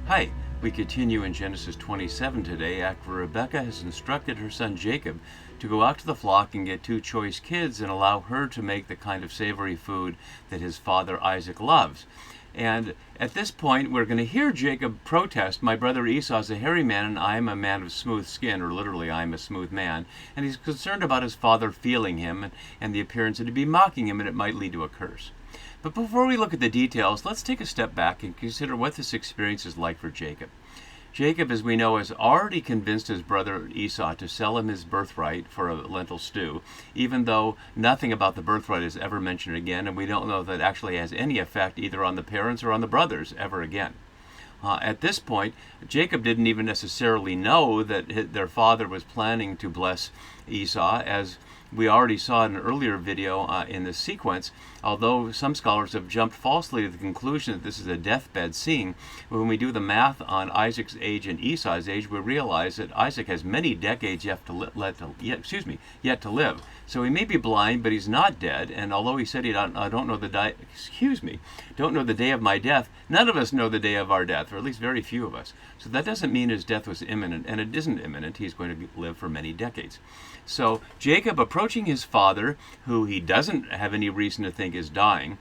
Hi, we continue in Genesis 27 today after Rebekah has instructed her son Jacob to go out to the flock and get two choice kids and allow her to make the kind of savory food that his father Isaac loves. And at this point, we're going to hear Jacob protest, "My brother Esau is a hairy man, and I am a man of smooth skin," or literally, "I am a smooth man." And he's concerned about his father feeling him and the appearance that he'd be mocking him, and it might lead to a curse. But before we look at the details, let's take a step back and consider what this experience is like for Jacob. Jacob, as we know, has already convinced his brother Esau to sell him his birthright for a lentil stew, even though nothing about the birthright is ever mentioned again, and we don't know that actually has any effect either on the parents or on the brothers ever again. At this point, Jacob didn't even necessarily know that their father was planning to bless Esau, as we already saw in an earlier video in this sequence. Although some scholars have jumped falsely to the conclusion that this is a deathbed scene, when we do the math on Isaac's age and Esau's age, we realize that Isaac has many decades yet to live. So he may be blind, but he's not dead. And although he said I don't know the day of my death, none of us know the day of our death, or at least very few of us. So that doesn't mean his death was imminent, and it isn't imminent. He's going to live for many decades. So Jacob, approaching his father, who he doesn't have any reason to think is dying,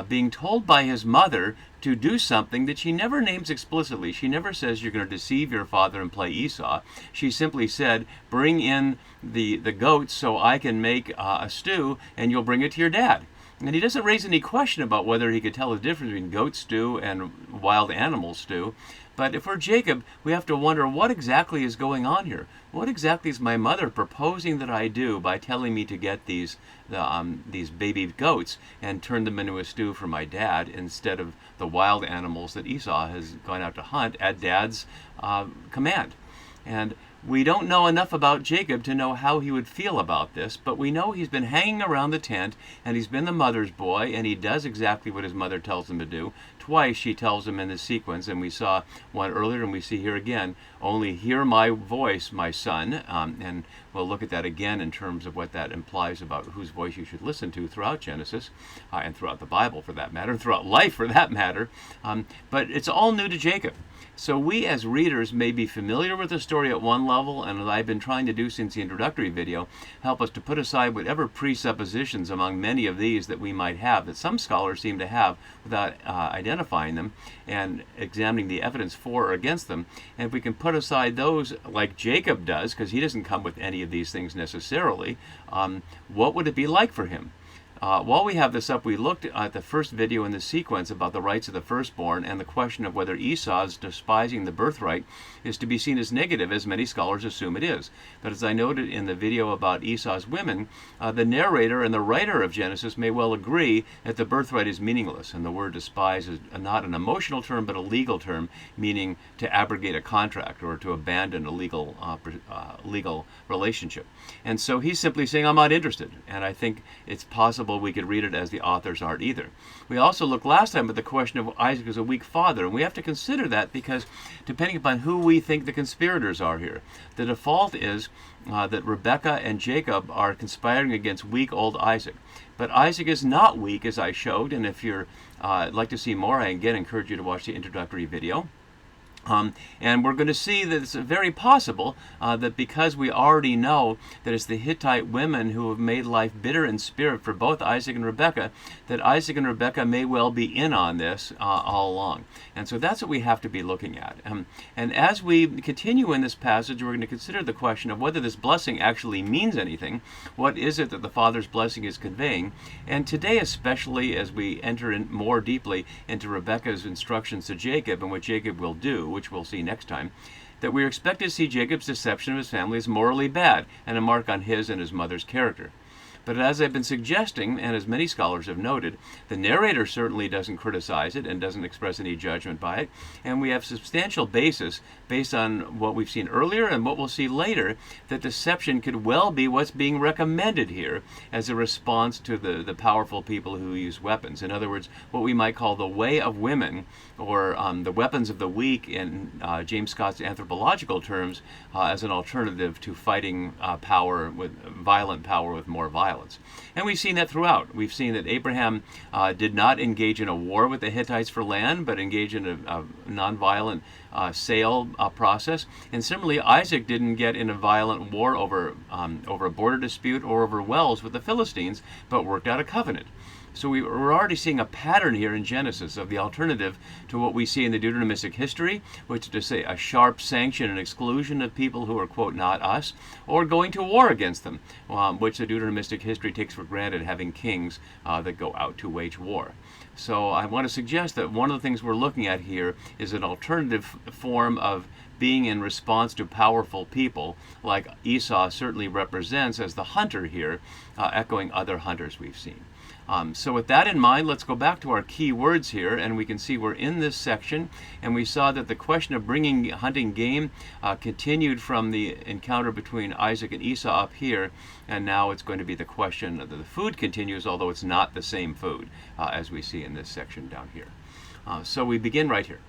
being told by his mother to do something that she never names explicitly. She never says, "You're going to deceive your father and play Esau." She simply said, "Bring in the goats so I can make a stew, and you'll bring it to your dad." And he doesn't raise any question about whether he could tell the difference between goat stew and wild animal stew. But if we're Jacob, we have to wonder, what exactly is going on here? What exactly is my mother proposing that I do by telling me to get these baby goats and turn them into a stew for my dad instead of the wild animals that Esau has gone out to hunt at dad's command? And we don't know enough about Jacob to know how he would feel about this, but we know he's been hanging around the tent, and he's been the mother's boy, and he does exactly what his mother tells him to do. Twice she tells him in this sequence, and we saw one earlier, and we see here again, "Only hear my voice, my son," and we'll look at that again in terms of what that implies about whose voice you should listen to throughout Genesis, and throughout the Bible for that matter, throughout life for that matter. But it's all new to Jacob. So we as readers may be familiar with the story at one level, and as I've been trying to do since the introductory video, help us to put aside whatever presuppositions among many of these that we might have, that some scholars seem to have, without identifying them and examining the evidence for or against them. And if we can put aside those like Jacob does, because he doesn't come with any of these things necessarily, what would it be like for him? While we have this up, we looked at the first video in the sequence about the rights of the firstborn and the question of whether Esau's despising the birthright is to be seen as negative, as many scholars assume it is. But as I noted in the video about Esau's women, the narrator and the writer of Genesis may well agree that the birthright is meaningless, and the word despise is not an emotional term but a legal term, meaning to abrogate a contract or to abandon a legal relationship. And so he's simply saying, "I'm not interested," and I think it's possible we could read it as the authors aren't either. We also looked last time at the question of Isaac as a weak father, and we have to consider that because depending upon who we think the conspirators are here, the default is that Rebekah and Jacob are conspiring against weak old Isaac. But Isaac is not weak, as I showed, and if you'd like to see more, I again encourage you to watch the introductory video. And we're going to see that it's very possible that because we already know that it's the Hittite women who have made life bitter in spirit for both Isaac and Rebekah, that Isaac and Rebekah may well be in on this all along. And so that's what we have to be looking at. And as we continue in this passage, we're going to consider the question of whether this blessing actually means anything. What is it that the Father's blessing is conveying? And today, especially as we enter in more deeply into Rebekah's instructions to Jacob and what Jacob will do, which we'll see next time, that we're expected to see Jacob's deception of his family as morally bad and a mark on his and his mother's character. But as I've been suggesting, and as many scholars have noted, the narrator certainly doesn't criticize it and doesn't express any judgment by it, and we have substantial basis based on what we've seen earlier and what we'll see later, that deception could well be what's being recommended here as a response to the powerful people who use weapons. In other words, what we might call the way of women, or the weapons of the weak in James Scott's anthropological terms, as an alternative to fighting violent power with more violence. And we've seen that throughout. We've seen that Abraham did not engage in a war with the Hittites for land, but engaged in a nonviolent sale process. And similarly, Isaac didn't get in a violent war over a border dispute or over wells with the Philistines, but worked out a covenant. So we're already seeing a pattern here in Genesis of the alternative to what we see in the Deuteronomistic history, which is to say a sharp sanction and exclusion of people who are, quote, not us, or going to war against them, which the Deuteronomistic history takes for granted, having kings that go out to wage war. So I want to suggest that one of the things we're looking at here is an alternative form of being in response to powerful people, like Esau certainly represents as the hunter here, echoing other hunters we've seen. So with that in mind, let's go back to our key words here, and we can see we're in this section, and we saw that the question of hunting game continued from the encounter between Isaac and Esau up here, and now it's going to be the question that the food continues, although it's not the same food as we see in this section down here. So we begin right here.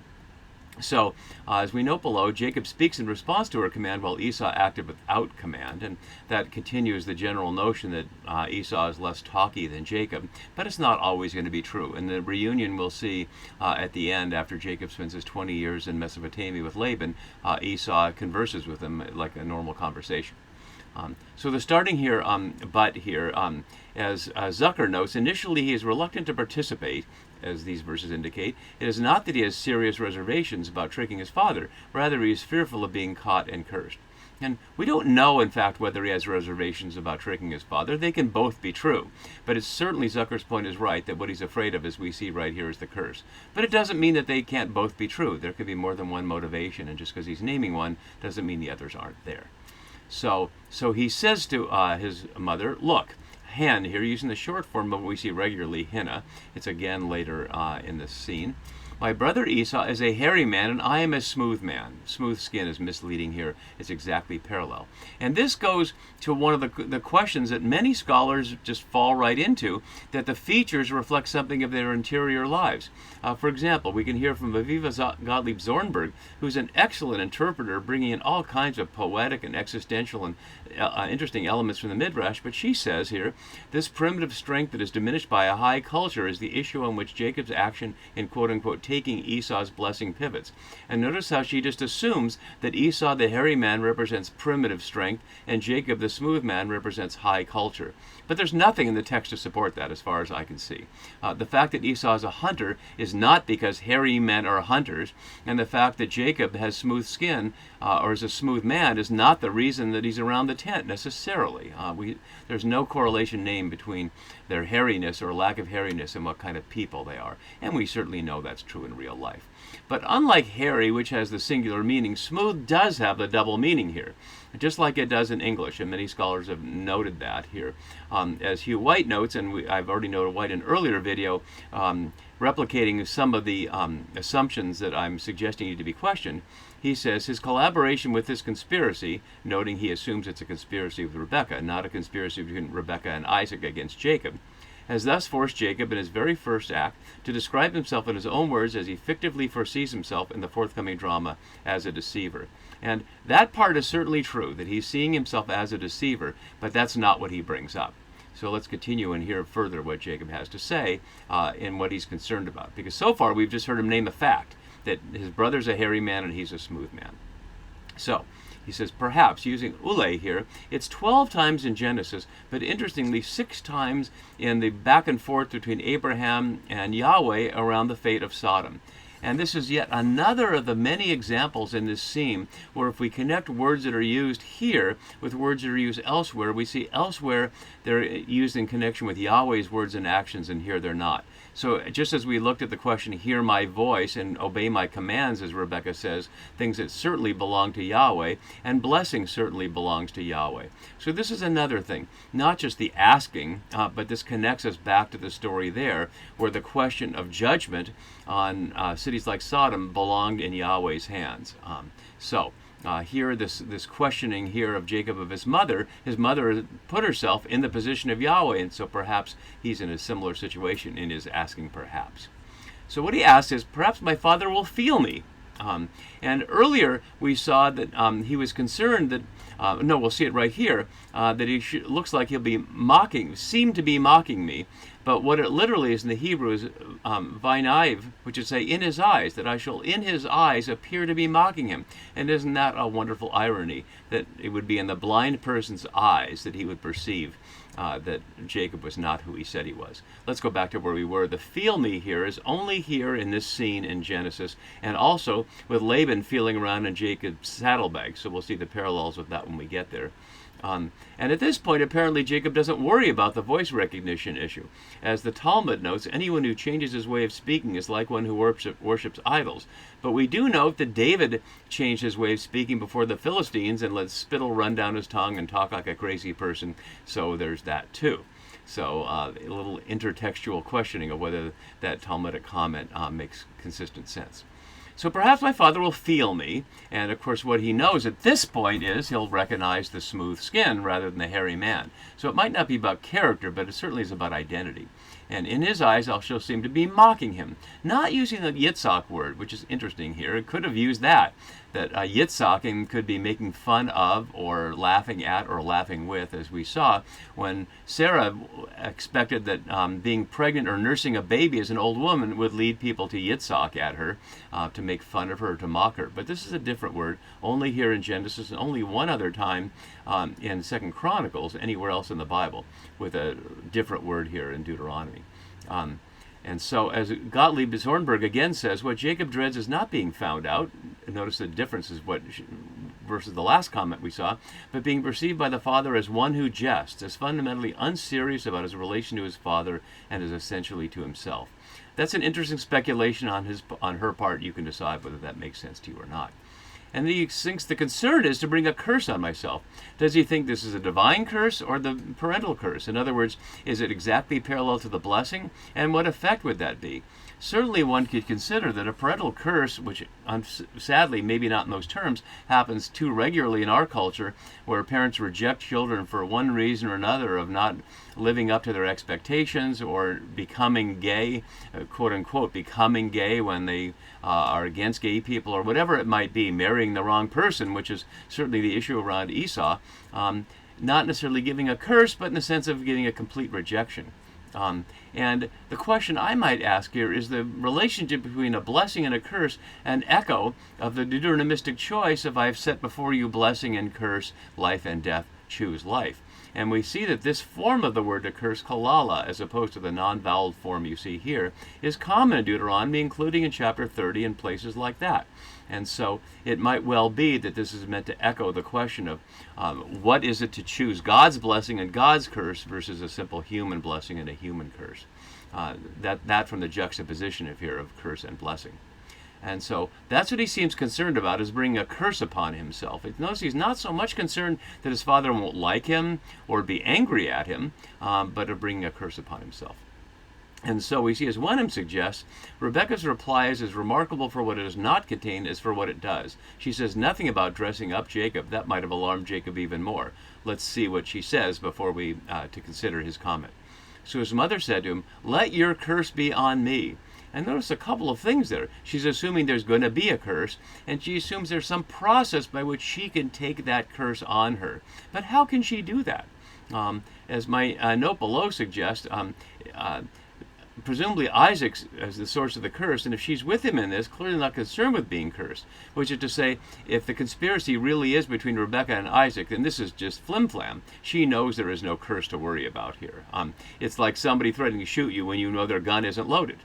So, as we note below, Jacob speaks in response to her command while Esau acted without command, and that continues the general notion that Esau is less talky than Jacob, but it's not always going to be true. In the reunion we'll see at the end, after Jacob spends his 20 years in Mesopotamia with Laban, Esau converses with him like a normal conversation. So the starting here, but here, as Zucker notes, initially he is reluctant to participate, as these verses indicate. It is not that he has serious reservations about tricking his father, rather he is fearful of being caught and cursed. And we don't know, in fact, whether he has reservations about tricking his father. They can both be true. But it's certainly Zucker's point is right, that what he's afraid of, as we see right here, is the curse. But it doesn't mean that they can't both be true. There could be more than one motivation, and just because he's naming one doesn't mean the others aren't there. So he says to his mother, look, hen here, using the short form of what we see regularly, henna. It's again later in this scene. My brother Esau is a hairy man, and I am a smooth man. Smooth skin is misleading here. It's exactly parallel. And this goes to one of the questions that many scholars just fall right into, that the features reflect something of their interior lives. For example, we can hear from Aviva Gottlieb Zornberg, who's an excellent interpreter, bringing in all kinds of poetic and existential and interesting elements from the Midrash, but she says here, this primitive strength that is diminished by a high culture is the issue on which Jacob's action in quote-unquote taking Esau's blessing pivots. And notice how she just assumes that Esau the hairy man represents primitive strength and Jacob the smooth man represents high culture. But there's nothing in the text to support that as far as I can see. The fact that Esau is a hunter is not because hairy men are hunters, and the fact that Jacob has smooth skin or is a smooth man is not the reason that he's around the tent necessarily. There's no correlation named between their hairiness or lack of hairiness and what kind of people they are, and we certainly know that's true in real life. But unlike hairy, which has the singular meaning, smooth does have the double meaning here, just like it does in English, and many scholars have noted that here. As Hugh White notes, and I've already noted White in an earlier video, replicating some of the assumptions that I'm suggesting need to be questioned, he says his collaboration with this conspiracy, noting he assumes it's a conspiracy with Rebekah, not a conspiracy between Rebekah and Isaac against Jacob, has thus forced Jacob in his very first act to describe himself in his own words as he fictively foresees himself in the forthcoming drama as a deceiver. And that part is certainly true, that he's seeing himself as a deceiver, but that's not what he brings up. So let's continue and hear further what Jacob has to say in what he's concerned about. Because so far we've just heard him name a fact, that his brother's a hairy man and he's a smooth man. So he says, perhaps, using ule here, it's 12 times in Genesis, but interestingly 6 times in the back and forth between Abraham and Yahweh around the fate of Sodom. And this is yet another of the many examples in this theme where if we connect words that are used here with words that are used elsewhere, we see elsewhere they're used in connection with Yahweh's words and actions, and here they're not. So just as we looked at the question, hear my voice and obey my commands, as Rebekah says, things that certainly belong to Yahweh, and blessing certainly belongs to Yahweh. So this is another thing, not just the asking, but this connects us back to the story there, where the question of judgment on cities like Sodom belonged in Yahweh's hands. Here, this questioning here of Jacob of his mother put herself in the position of Yahweh, and so perhaps he's in a similar situation in his asking perhaps. So what he asks is, perhaps my father will feel me. And earlier we saw that he was concerned that, we'll see it right here, that looks like he'll be seem to be mocking me, But what it literally is in the Hebrew is vinaiv, which is say in his eyes, that I shall in his eyes appear to be mocking him. And isn't that a wonderful irony, that it would be in the blind person's eyes that he would perceive that Jacob was not who he said he was. Let's go back to where we were. The feel me here is only here in this scene in Genesis, and also with Laban feeling around in Jacob's saddlebag. So we'll see the parallels with that when we get there. And at this point, apparently, Jacob doesn't worry about the voice recognition issue. As the Talmud notes, anyone who changes his way of speaking is like one who worships idols. But we do note that David changed his way of speaking before the Philistines and let spittle run down his tongue and talk like a crazy person. So there's that too. So a little intertextual questioning of whether that Talmudic comment makes consistent sense. So perhaps my father will feel me, and of course what he knows at this point is he'll recognize the smooth skin rather than the hairy man. So it might not be about character, but it certainly is about identity. And in his eyes I shall seem to be mocking him, not using the Yitzhak word, which is interesting here. It could have used that Yitzhaking could be making fun of or laughing at or laughing with, as we saw when Sarah expected that being pregnant or nursing a baby as an old woman would lead people to Yitzhak at her, to make fun of her, to mock her. But this is a different word, only here in Genesis and only one other time in 2 Chronicles, anywhere else in the Bible, with a different word here in Deuteronomy. And so, as Gottlieb Zornberg again says, what Jacob dreads is not being found out. Notice the difference is what versus the last comment we saw, but being perceived by the father as one who jests, as fundamentally unserious about his relation to his father and as essentially to himself. That's an interesting speculation on her part. You can decide whether that makes sense to you or not. And he thinks the concern is to bring a curse on myself. Does he think this is a divine curse or the parental curse? In other words, is it exactly parallel to the blessing? And what effect would that be? Certainly one could consider that a parental curse, which sadly maybe not in those terms, happens too regularly in our culture, where parents reject children for one reason or another of not living up to their expectations or becoming gay, quote unquote, becoming gay when they are against gay people or whatever it might be, marrying the wrong person, which is certainly the issue around Esau, not necessarily giving a curse, but in the sense of giving a complete rejection. And the question I might ask here is the relationship between a blessing and a curse an echo of the Deuteronomistic choice of I have set before you blessing and curse, life and death, choose life. And we see that this form of the word to curse, kalala, as opposed to the non-voweled form you see here, is common in Deuteronomy, including in chapter 30 and places like that. And so it might well be that this is meant to echo the question of what is it to choose God's blessing and God's curse versus a simple human blessing and a human curse. That from the juxtaposition of here of curse and blessing. And so that's what he seems concerned about, is bringing a curse upon himself. Notice he's not so much concerned that his father won't like him or be angry at him, but of bringing a curse upon himself. And so we see, as Wenham suggests, Rebekah's reply is as remarkable for what it does not contain as for what it does. She says nothing about dressing up Jacob. That might have alarmed Jacob even more. Let's see what she says before we to consider his comment. So his mother said to him, "Let your curse be on me." And notice a couple of things there. She's assuming there's going to be a curse, and she assumes there's some process by which she can take that curse on her. But how can she do that? As my note below suggests, presumably Isaac is the source of the curse, and if she's with him in this, clearly not concerned with being cursed, which is to say, if the conspiracy really is between Rebekah and Isaac, then this is just flim-flam. She knows there is no curse to worry about here. It's like somebody threatening to shoot you when you know their gun isn't loaded.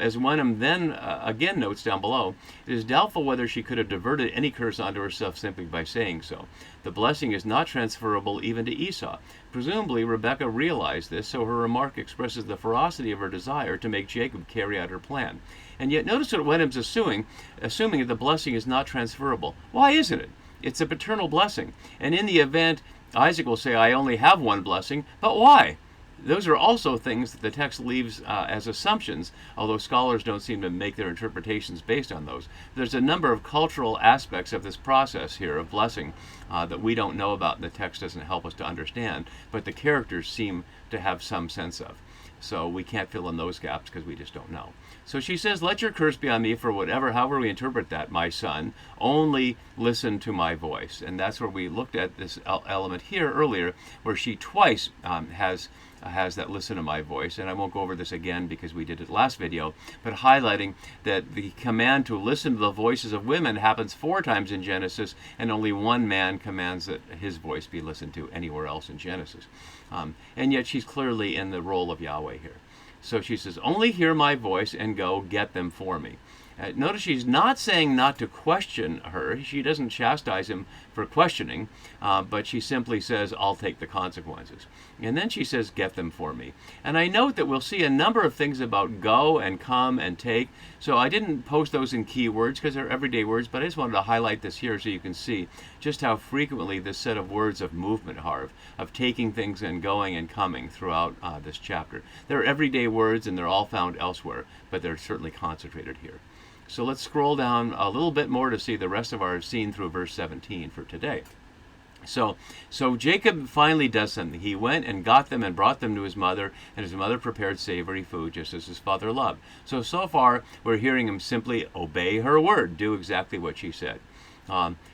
As Wenham then again notes down below, it is doubtful whether she could have diverted any curse onto herself simply by saying so. The blessing is not transferable even to Esau. Presumably Rebekah realized this, so her remark expresses the ferocity of her desire to make Jacob carry out her plan. And yet notice what Wenham's assuming that the blessing is not transferable. Why isn't it? It's a paternal blessing. And in the event, Isaac will say, I only have one blessing, but why? Those are also things that the text leaves as assumptions, although scholars don't seem to make their interpretations based on those. There's a number of cultural aspects of this process here of blessing that we don't know about and the text doesn't help us to understand, but the characters seem to have some sense of. So we can't fill in those gaps because we just don't know. So she says, let your curse be on me for however we interpret that, my son. Only listen to my voice. And that's where we looked at this element here earlier, where she twice has has that listen to my voice. And I won't go over this again because we did it last video, but highlighting that the command to listen to the voices of women happens 4 times in Genesis, and only one man commands that his voice be listened to anywhere else in Genesis. And yet she's clearly in the role of Yahweh here. So she says, only hear my voice and go get them for me. Notice she's not saying not to question her. She doesn't chastise him for questioning, but she simply says, I'll take the consequences. And then she says, get them for me. And I note that we'll see a number of things about go and come and take. So I didn't post those in keywords because they're everyday words, but I just wanted to highlight this here so you can see just how frequently this set of words of movement are, of taking things and going and coming throughout this chapter. They're everyday words and they're all found elsewhere, but they're certainly concentrated here. So let's scroll down a little bit more to see the rest of our scene through verse 17 for today. So Jacob finally does something. He went and got them and brought them to his mother, and his mother prepared savory food just as his father loved. So far we're hearing him simply obey her word, do exactly what she said.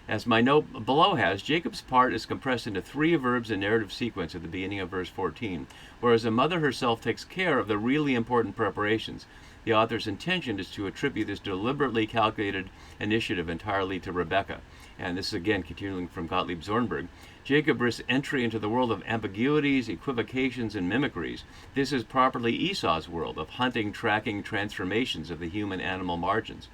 As my note below has, Jacob's part is compressed into 3 verbs in narrative sequence at the beginning of verse 14, whereas the mother herself takes care of the really important preparations. The author's intention is to attribute this deliberately calculated initiative entirely to Rebekah. And this is again continuing from Gottlieb Zornberg. Jacob risks entry into the world of ambiguities, equivocations, and mimicries. This is properly Esau's world of hunting, tracking, transformations of the human-animal margins.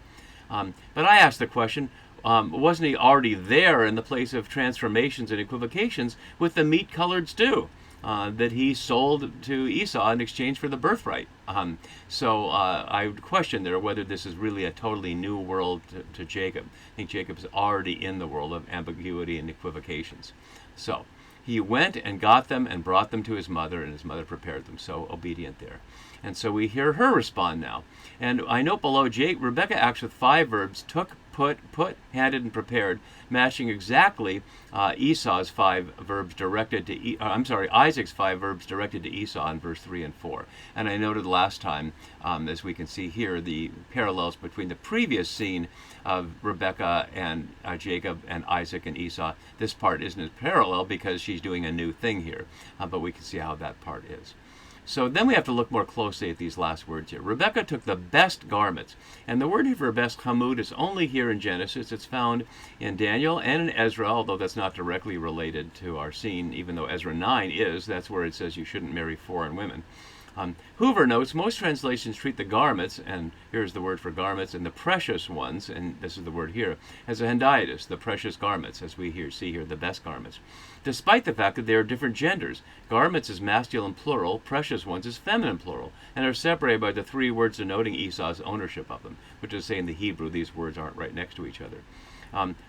But I ask the question, wasn't he already there in the place of transformations and equivocations with the meat-colored stew that he sold to Esau in exchange for the birthright? I would question there whether this is really a totally new world to Jacob. I think Jacob's already in the world of ambiguity and equivocations. So he went and got them and brought them to his mother, and his mother prepared them. So obedient there. And so we hear her respond now. And I note below, Rebekah acts with 5 verbs: took, put, handed, and prepared, matching exactly Isaac's 5 verbs directed to Esau in verse 3 and 4. And I noted last time, as we can see here, the parallels between the previous scene of Rebekah and Jacob and Isaac and Esau. This part isn't as parallel because she's doing a new thing here, but we can see how that part is. So then we have to look more closely at these last words here. Rebekah took the best garments. And the word here for best, hamud, is only here in Genesis. It's found in Daniel and in Ezra, although that's not directly related to our scene, even though Ezra 9 is. That's where it says you shouldn't marry foreign women. Hoover notes most translations treat the garments, and here's the word for garments, and the precious ones, and this is the word here, as a hendiadys, the precious garments, as we see here, the best garments. Despite the fact that they are different genders, garments is masculine plural, precious ones is feminine plural, and are separated by the 3 words denoting Esau's ownership of them, which is saying in the Hebrew these words aren't right next to each other.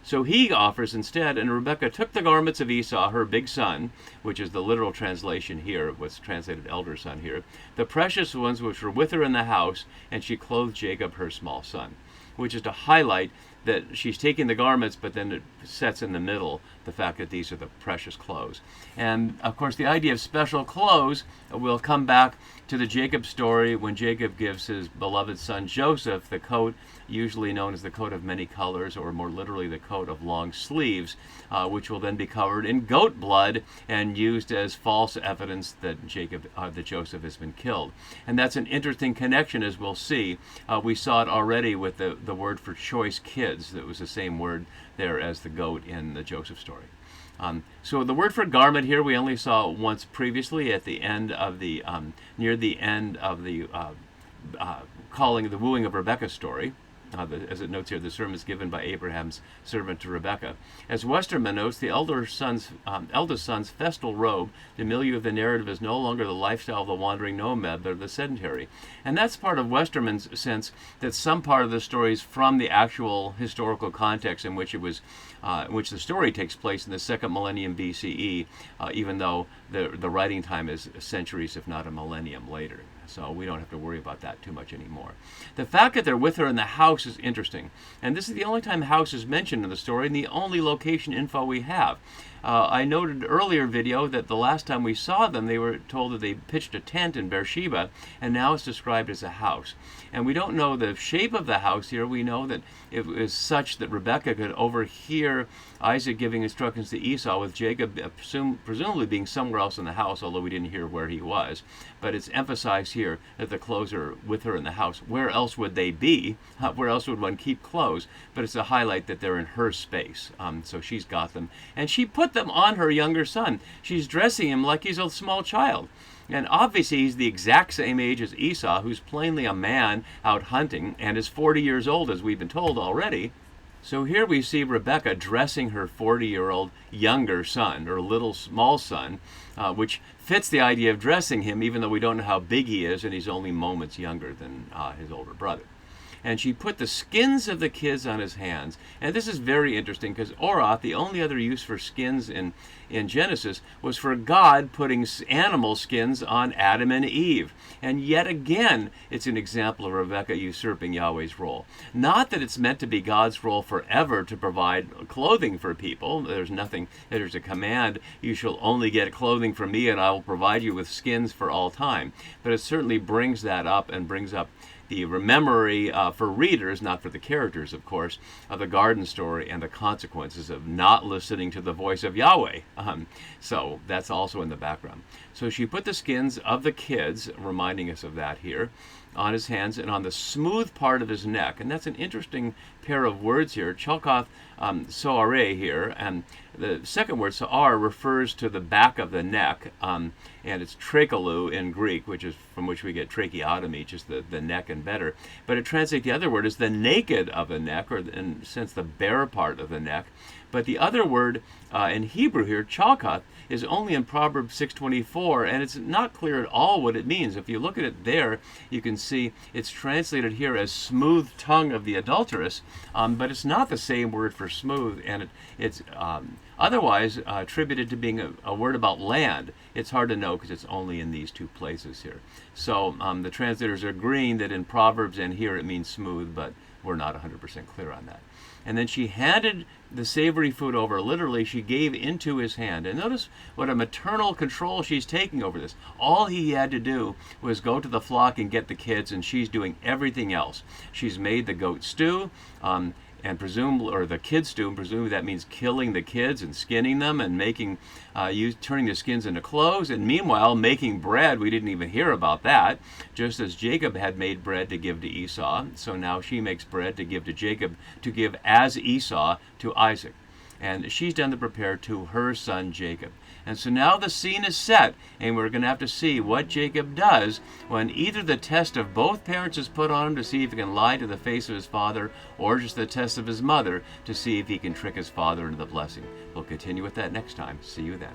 So he offers instead, and Rebekah took the garments of Esau, her big son, which is the literal translation here, what's translated elder son here, the precious ones which were with her in the house, and she clothed Jacob, her small son, which is to highlight that she's taking the garments, but then it sets in the middle the fact that these are the precious clothes. And, of course, the idea of special clothes will come back to the Jacob story when Jacob gives his beloved son Joseph the coat, usually known as the coat of many colors, or more literally the coat of long sleeves, which will then be covered in goat blood and used as false evidence that Joseph has been killed. And that's an interesting connection, as we'll see. We saw it already with the word for choice kids. That was the same word there as the goat in the Joseph story. So the word for garment here we only saw once previously at the end of the near the end of the calling the wooing of Rebekah's story. As it notes here, the sermon is given by Abraham's servant to Rebekah. As Westermann notes, the eldest son's festal robe, the milieu of the narrative, is no longer the lifestyle of the wandering nomad, but of the sedentary. And that's part of Westermann's sense that some part of the story is from the actual historical context in which it was, in which the story takes place in the 2nd millennium BCE, even though the writing time is centuries, if not a millennium later. So we don't have to worry about that too much anymore. The fact that they're with her in the house is interesting. And this is the only time house is mentioned in the story and the only location info we have. I noted earlier video that the last time we saw them, they were told that they pitched a tent in Beersheba, and now it's described as a house. And we don't know the shape of the house here. We know that it was such that Rebekah could overhear Isaac giving instructions to Esau, with Jacob presumably being somewhere else in the house, although we didn't hear where he was. But it's emphasized here that the clothes are with her in the house. Where else would they be? Where else would one keep clothes? But it's a highlight that they're in her space. So she's got them. And she put them on her younger son. She's dressing him like he's a small child. And obviously he's the exact same age as Esau, who's plainly a man out hunting and is 40 years old, as we've been told already. So here we see Rebekah dressing her 40-year-old younger son, or little small son, which fits the idea of dressing him, even though we don't know how big he is, and he's only moments younger than his older brother. And she put the skins of the kids on his hands. And this is very interesting, because Orath, the only other use for skins in Genesis, was for God putting animal skins on Adam and Eve. And yet again, it's an example of Rebekah usurping Yahweh's role. Not that it's meant to be God's role forever to provide clothing for people. There's a command, you shall only get clothing from me and I will provide you with skins for all time. But it certainly brings that up, and brings up the memory for readers, not for the characters, of course, of the garden story and the consequences of not listening to the voice of Yahweh. So that's also in the background. So she put the skins of the kids, reminding us of that here, on his hands and on the smooth part of his neck. And that's an interesting pair of words here. Chalkoth soare here, and the second word, soar, refers to the back of the neck, and it's trachelu in Greek, which is from which we get tracheotomy, just the neck and better. But it translates the other word as the naked of the neck, or in a sense the bare part of the neck. But the other word in Hebrew here, chalkoth, is only in Proverbs 6:24, and it's not clear at all what it means. If you look at it there, you can see it's translated here as smooth tongue of the adulteress, but it's not the same word for smooth, and it's otherwise attributed to being a word about land. It's hard to know because it's only in these two places here. So the translators are agreeing that in Proverbs and here it means smooth, but we're not 100% clear on that. And then she handed the savory food over. Literally, she gave into his hand. And notice what a maternal control she's taking over this. All he had to do was go to the flock and get the kids, and she's doing everything else. She's made the goat stew, and presumably, or the kid stew, and presumably that means killing the kids and skinning them and making, turning the skins into clothes, and meanwhile making bread. We didn't even hear about that. Just as Jacob had made bread to give to Esau, so now she makes bread to give to Jacob, to give as Esau to Isaac. And she's done the prepare to her son Jacob. And so now the scene is set, and we're going to have to see what Jacob does when either the test of both parents is put on him to see if he can lie to the face of his father, or just the test of his mother to see if he can trick his father into the blessing. We'll continue with that next time. See you then.